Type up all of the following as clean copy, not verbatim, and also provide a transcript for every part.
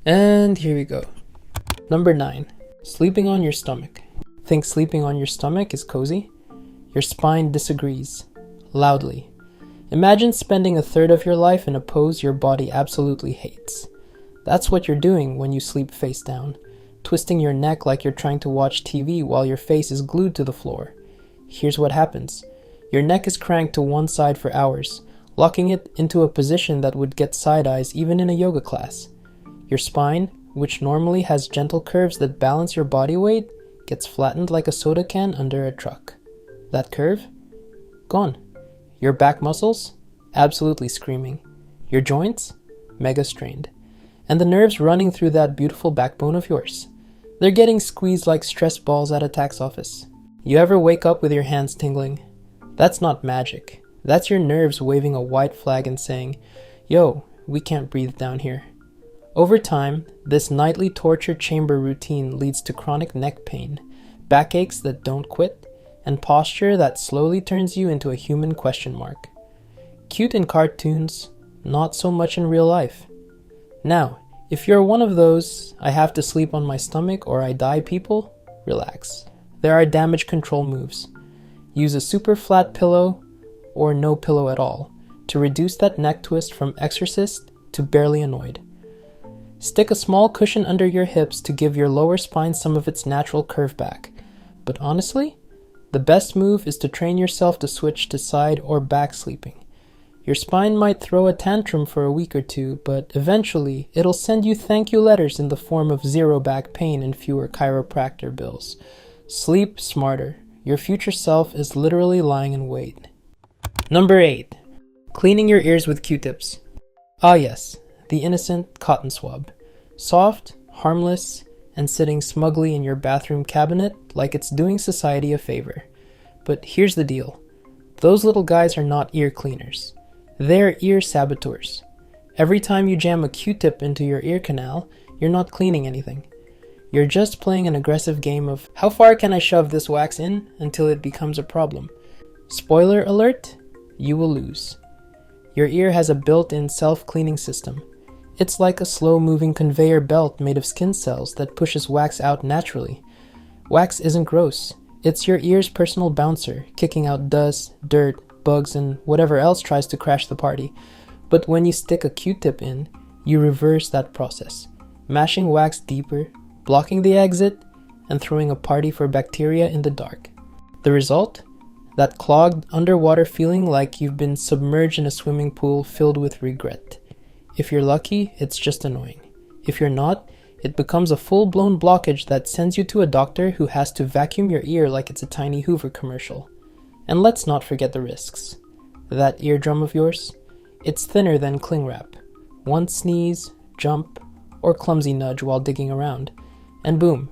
And here we go. Number 9. Sleeping on your stomach. Think sleeping on your stomach is cozy? Your spine disagrees. Loudly. Imagine spending a third of your life in a pose your body absolutely hates. That's what you're doing when you sleep face down, twisting your neck like you're trying to watch TV while your face is glued to the floor. Here's what happens. Your neck is cranked to one side for hours, locking it into a position that would get side eyes even in a yoga class. Your spine, which normally has gentle curves that balance your body weight, gets flattened like a soda can under a truck. That curve? Gone. Your back muscles? Absolutely screaming. Your joints? Mega strained. And the nerves running through that beautiful backbone of yours. They're getting squeezed like stress balls at a tax office. You ever wake up with your hands tingling? That's not magic. That's your nerves waving a white flag and saying, "Yo, we can't breathe down here." Over time, this nightly torture chamber routine leads to chronic neck pain, backaches that don't quit, and posture that slowly turns you into a human question mark. Cute in cartoons, not so much in real life. Now, if you're one of those, I have to sleep on my stomach or I die people, relax. There are damage control moves. Use a super flat pillow or no pillow at all to reduce that neck twist from exorcist to barely annoyed. Stick a small cushion under your hips to give your lower spine some of its natural curve back. But honestly, the best move is to train yourself to switch to side or back sleeping. Your spine might throw a tantrum for a week or two, but eventually it'll send you thank you letters in the form of zero back pain and fewer chiropractor bills. Sleep smarter. Your future self is literally lying in wait. Number 8. Cleaning your ears with Q-tips. Ah yes, the innocent cotton swab. Soft, harmless, and sitting smugly in your bathroom cabinet like it's doing society a favor. But here's the deal. Those little guys are not ear cleaners. They're ear saboteurs. Every time you jam a Q-tip into your ear canal, you're not cleaning anything. You're just playing an aggressive game of how far can I shove this wax in until it becomes a problem. Spoiler alert, you will lose. Your ear has a built-in self-cleaning system. It's like a slow-moving conveyor belt made of skin cells that pushes wax out naturally. Wax isn't gross. It's your ear's personal bouncer, kicking out dust, dirt, bugs, and whatever else tries to crash the party. But when you stick a Q-tip in, you reverse that process, mashing wax deeper, blocking the exit, and throwing a party for bacteria in the dark. The result? That clogged underwater feeling like you've been submerged in a swimming pool filled with regret. If you're lucky, it's just annoying. If you're not, it becomes a full-blown blockage that sends you to a doctor who has to vacuum your ear like it's a tiny Hoover commercial. And let's not forget the risks. That eardrum of yours? It's thinner than cling wrap. One sneeze, jump, or clumsy nudge while digging around, and boom,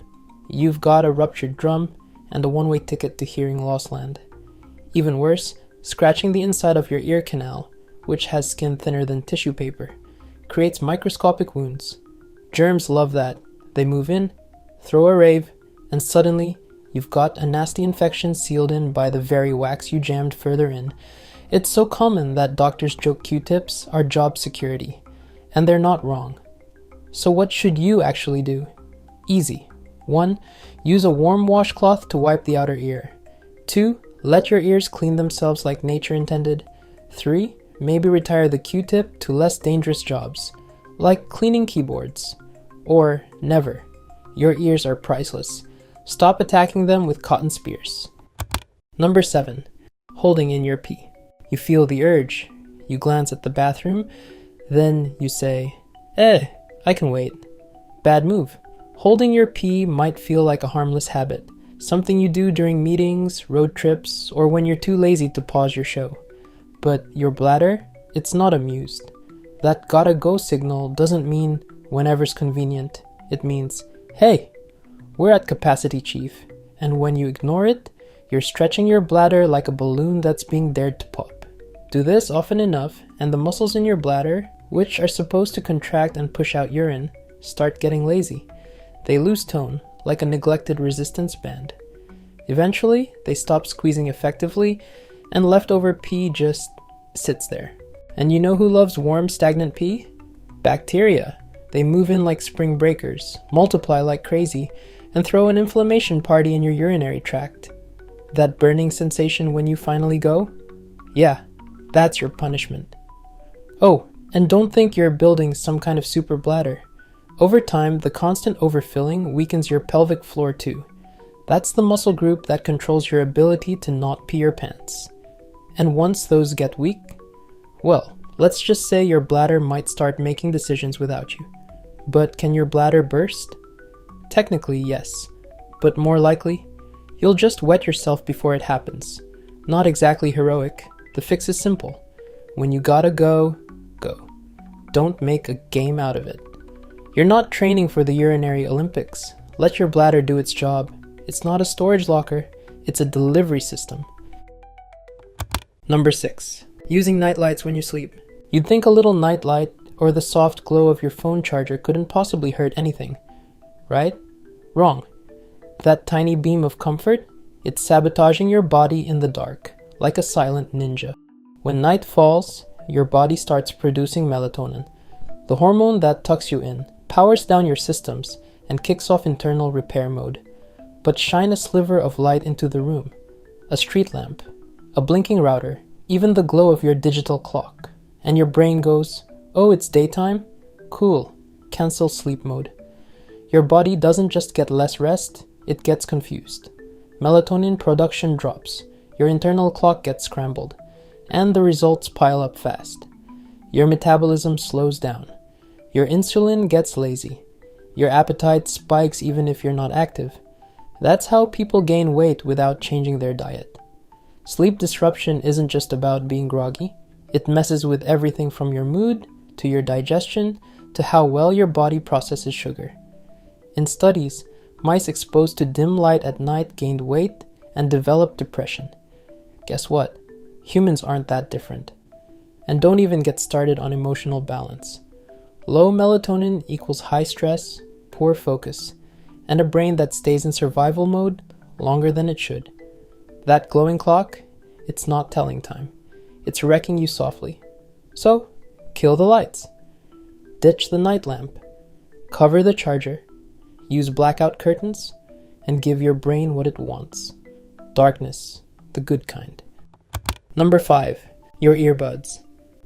you've got a ruptured drum and a one-way ticket to hearing loss land. Even worse, scratching the inside of your ear canal, which has skin thinner than tissue paper, creates microscopic wounds. Germs love that. They move in, throw a rave, and suddenly, you've got a nasty infection sealed in by the very wax you jammed further in. It's so common that doctors joke Q-tips are job security, and they're not wrong. So what should you actually do? Easy. 1. Use a warm washcloth to wipe the outer ear. 2. Let your ears clean themselves like nature intended. 3. Maybe retire the Q-tip to less dangerous jobs, like cleaning keyboards. Or never. Your ears are priceless. Stop attacking them with cotton spears. Number 7. Holding in your pee. You feel the urge. You glance at the bathroom. Then you say, I can wait. Bad move. Holding your pee might feel like a harmless habit. Something you do during meetings, road trips, or when you're too lazy to pause your show. But your bladder, it's not amused. That gotta go signal doesn't mean whenever's convenient. It means, hey, we're at capacity, chief. And when you ignore it, you're stretching your bladder like a balloon that's being dared to pop. Do this often enough, and the muscles in your bladder, which are supposed to contract and push out urine, start getting lazy. They lose tone, like a neglected resistance band. Eventually, they stop squeezing effectively, and leftover pee just sits there. And you know who loves warm, stagnant pee? Bacteria. They move in like spring breakers, multiply like crazy, and throw an inflammation party in your urinary tract. That burning sensation when you finally go? Yeah, that's your punishment. Oh, and don't think you're building some kind of super bladder. Over time, the constant overfilling weakens your pelvic floor too. That's the muscle group that controls your ability to not pee your pants. And once those get weak, well, let's just say your bladder might start making decisions without you. But can your bladder burst? Technically, yes. But more likely, you'll just wet yourself before it happens. Not exactly heroic. The fix is simple. When you gotta go, go. Don't make a game out of it. You're not training for the urinary Olympics. Let your bladder do its job. It's not a storage locker, it's a delivery system. Number 6. Using nightlights when you sleep. You'd think a little nightlight or the soft glow of your phone charger couldn't possibly hurt anything, right? Wrong. That tiny beam of comfort, it's sabotaging your body in the dark, like a silent ninja. When night falls, your body starts producing melatonin, the hormone that tucks you in, powers down your systems, and kicks off internal repair mode. But shine a sliver of light into the room, a street lamp, a blinking router, even the glow of your digital clock, and your brain goes, oh, it's daytime? Cool, cancel sleep mode. Your body doesn't just get less rest, it gets confused. Melatonin production drops, your internal clock gets scrambled, and the results pile up fast. Your metabolism slows down. Your insulin gets lazy. Your appetite spikes even if you're not active. That's how people gain weight without changing their diet. Sleep disruption isn't just about being groggy. It messes with everything from your mood, to your digestion, to how well your body processes sugar. In studies, mice exposed to dim light at night gained weight and developed depression. Guess what? Humans aren't that different. And don't even get started on emotional balance. Low melatonin equals high stress, poor focus, and a brain that stays in survival mode longer than it should. That glowing clock, it's not telling time. It's wrecking you softly. So, kill the lights. Ditch the night lamp. Cover the charger. Use blackout curtains, and give your brain what it wants. Darkness, the good kind. Number 5. Your earbuds.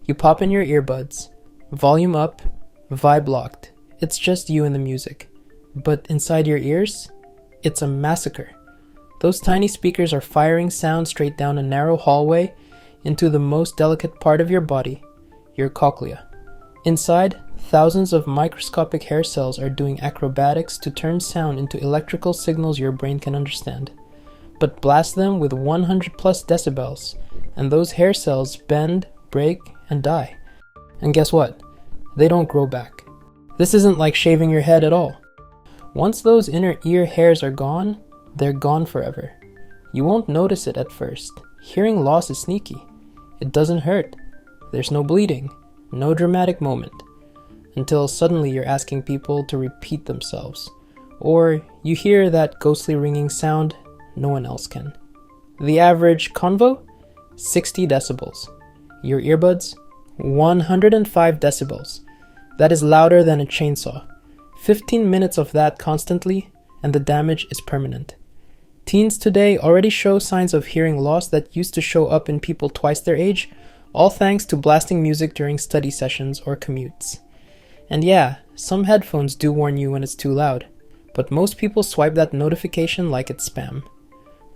You pop in your earbuds. Volume up, vibe locked. It's just you and the music. But inside your ears, it's a massacre. Those tiny speakers are firing sound straight down a narrow hallway into the most delicate part of your body, your cochlea. Inside, thousands of microscopic hair cells are doing acrobatics to turn sound into electrical signals your brain can understand. But blast them with 100 plus decibels, and those hair cells bend, break, and die. And guess what? They don't grow back. This isn't like shaving your head at all. Once those inner ear hairs are gone, they're gone forever. You won't notice it at first. Hearing loss is sneaky. It doesn't hurt. There's no bleeding, no dramatic moment, until suddenly you're asking people to repeat themselves, or you hear that ghostly ringing sound no one else can. The average convo? 60 decibels. Your earbuds? 105 decibels. That is louder than a chainsaw. 15 minutes of that constantly, and the damage is permanent. Teens today already show signs of hearing loss that used to show up in people twice their age, all thanks to blasting music during study sessions or commutes. And yeah, some headphones do warn you when it's too loud, but most people swipe that notification like it's spam.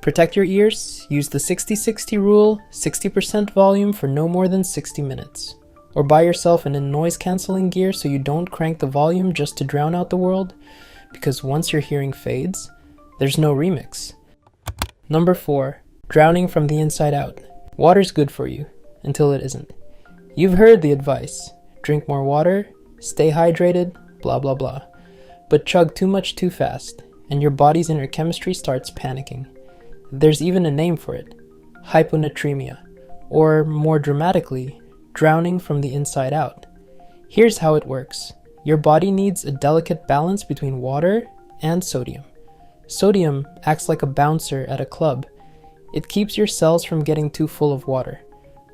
Protect your ears, use the 60-60 rule, 60% volume for no more than 60 minutes. Or buy yourself an noise-canceling gear so you don't crank the volume just to drown out the world, because once your hearing fades, there's no remix. Number 4. Drowning from the inside out. Water's good for you, until it isn't. You've heard the advice. Drink more water, stay hydrated, blah blah blah. But chug too much too fast, and your body's inner chemistry starts panicking. There's even a name for it. Hyponatremia. Or more dramatically, drowning from the inside out. Here's how it works. Your body needs a delicate balance between water and sodium. Sodium acts like a bouncer at a club. It keeps your cells from getting too full of water.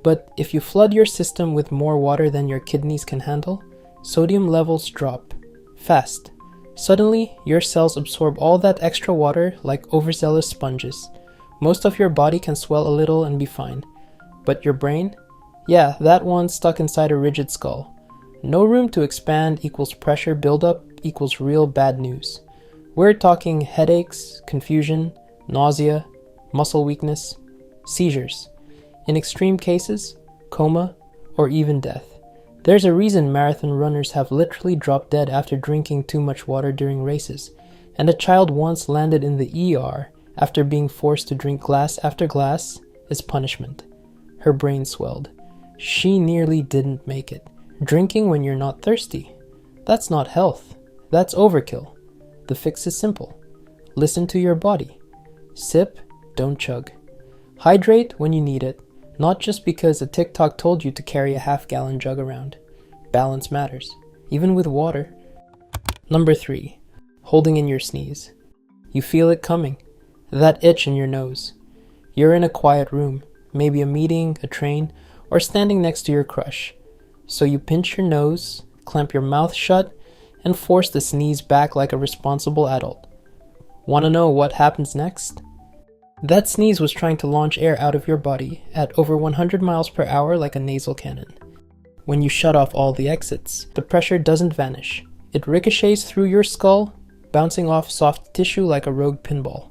But if you flood your system with more water than your kidneys can handle, sodium levels drop Fast. Suddenly, your cells absorb all that extra water like overzealous sponges. Most of your body can swell a little and be fine. But your brain? Yeah, that one's stuck inside a rigid skull. No room to expand equals pressure buildup equals real bad news. We're talking headaches, confusion, nausea, muscle weakness, seizures. In extreme cases, coma, or even death. There's a reason marathon runners have literally dropped dead after drinking too much water during races, and a child once landed in the ER after being forced to drink glass after glass as punishment. Her brain swelled. She nearly didn't make it. Drinking when you're not thirsty. That's not health. That's overkill. The fix is simple. Listen to your body. Sip, don't chug. Hydrate when you need it, not just because a TikTok told you to carry a half-gallon jug around. Balance matters, even with water. Number 3. Holding in your sneeze. You feel it coming. That itch in your nose. You're in a quiet room, maybe a meeting, a train, or standing next to your crush. So you pinch your nose, clamp your mouth shut, and force the sneeze back like a responsible adult. Want to know what happens next? That sneeze was trying to launch air out of your body at over 100 miles per hour like a nasal cannon. When you shut off all the exits, the pressure doesn't vanish. It ricochets through your skull, bouncing off soft tissue like a rogue pinball.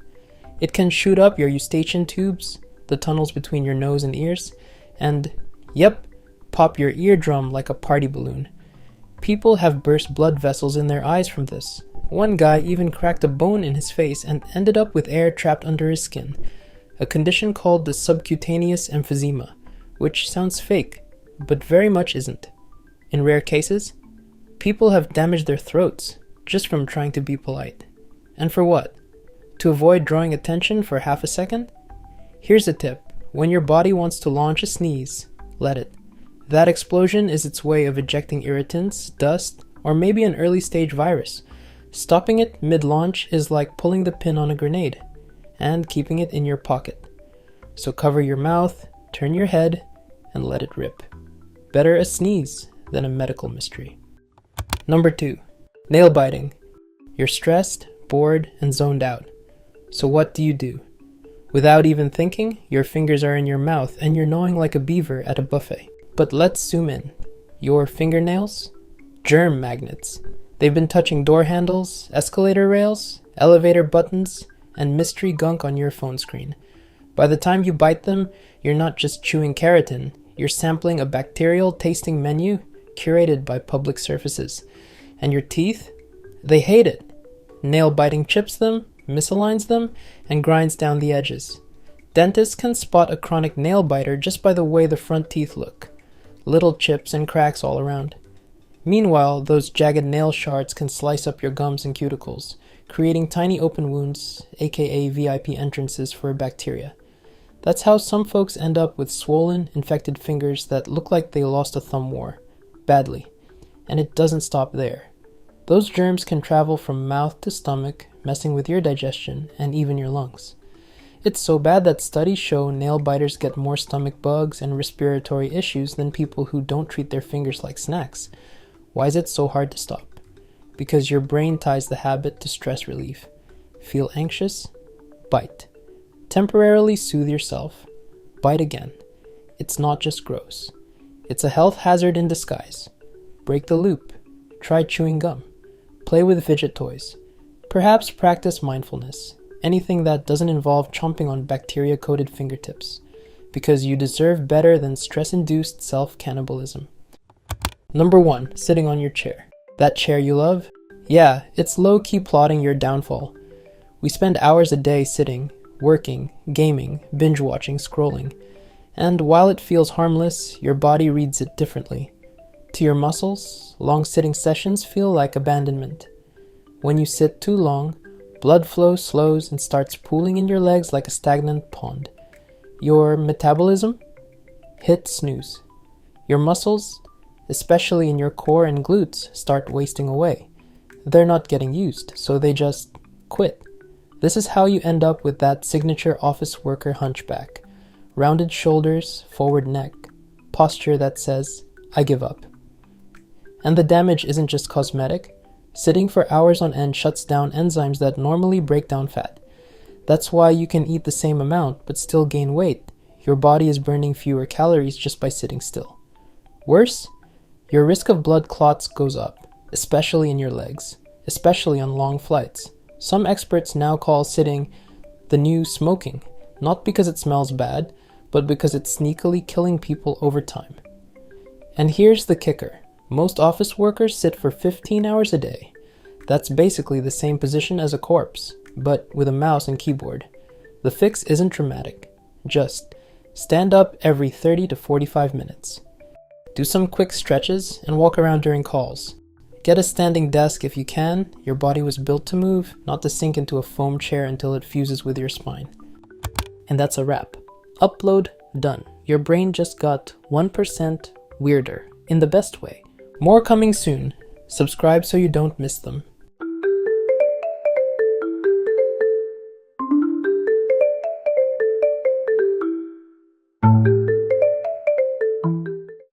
It can shoot up your eustachian tubes, the tunnels between your nose and ears, and, yep, pop your eardrum like a party balloon. People have burst blood vessels in their eyes from this. One guy even cracked a bone in his face and ended up with air trapped under his skin, a condition called the subcutaneous emphysema, which sounds fake, but very much isn't. In rare cases, people have damaged their throats just from trying to be polite. And for what? To avoid drawing attention for half a second? Here's a tip. When your body wants to launch a sneeze, let it. That explosion is its way of ejecting irritants, dust, or maybe an early-stage virus. Stopping it mid-launch is like pulling the pin on a grenade and keeping it in your pocket. So cover your mouth, turn your head, and let it rip. Better a sneeze than a medical mystery. Number 2. Nail biting. You're stressed, bored, and zoned out. So what do? Without even thinking, your fingers are in your mouth and you're gnawing like a beaver at a buffet. But let's zoom in. Your fingernails? Germ magnets. They've been touching door handles, escalator rails, elevator buttons, and mystery gunk on your phone screen. By the time you bite them, you're not just chewing keratin, you're sampling a bacterial tasting menu curated by public surfaces. And your teeth? They hate it. Nail biting chips them, misaligns them, and grinds down the edges. Dentists can spot a chronic nail biter just by the way the front teeth look. Little chips and cracks all around. Meanwhile, those jagged nail shards can slice up your gums and cuticles, creating tiny open wounds, aka VIP entrances for bacteria. That's how some folks end up with swollen, infected fingers that look like they lost a thumb war. Badly. And it doesn't stop there. Those germs can travel from mouth to stomach, messing with your digestion and even your lungs. It's so bad that studies show nail biters get more stomach bugs and respiratory issues than people who don't treat their fingers like snacks. Why is it so hard to stop? Because your brain ties the habit to stress relief. Feel anxious? Bite. Temporarily soothe yourself. Bite again. It's not just gross. It's a health hazard in disguise. Break the loop. Try chewing gum. Play with fidget toys. Perhaps practice mindfulness. Anything that doesn't involve chomping on bacteria-coated fingertips. Because you deserve better than stress-induced self-cannibalism. Number 1. Sitting on your chair. That chair you love? Yeah, it's low-key plotting your downfall. We spend hours a day sitting, working, gaming, binge-watching, scrolling. And while it feels harmless, your body reads it differently. To your muscles, long sitting sessions feel like abandonment. When you sit too long, blood flow slows and starts pooling in your legs like a stagnant pond. Your metabolism? Hit snooze. Your muscles, especially in your core and glutes, start wasting away. They're not getting used, so they just quit. This is how you end up with that signature office worker hunchback. Rounded shoulders, forward neck, posture that says, I give up. And the damage isn't just cosmetic. Sitting for hours on end shuts down enzymes that normally break down fat. That's why you can eat the same amount but still gain weight. Your body is burning fewer calories just by sitting still. Worse, your risk of blood clots goes up, especially in your legs, especially on long flights. Some experts now call sitting the new smoking, not because it smells bad, but because it's sneakily killing people over time. And here's the kicker. Most office workers sit for 15 hours a day. That's basically the same position as a corpse, but with a mouse and keyboard. The fix isn't dramatic. Just stand up every 30 to 45 minutes. Do some quick stretches and walk around during calls. Get a standing desk if you can. Your body was built to move, not to sink into a foam chair until it fuses with your spine. And that's a wrap. Upload done. Your brain just got 1% weirder, in the best way. More coming soon. Subscribe so you don't miss them.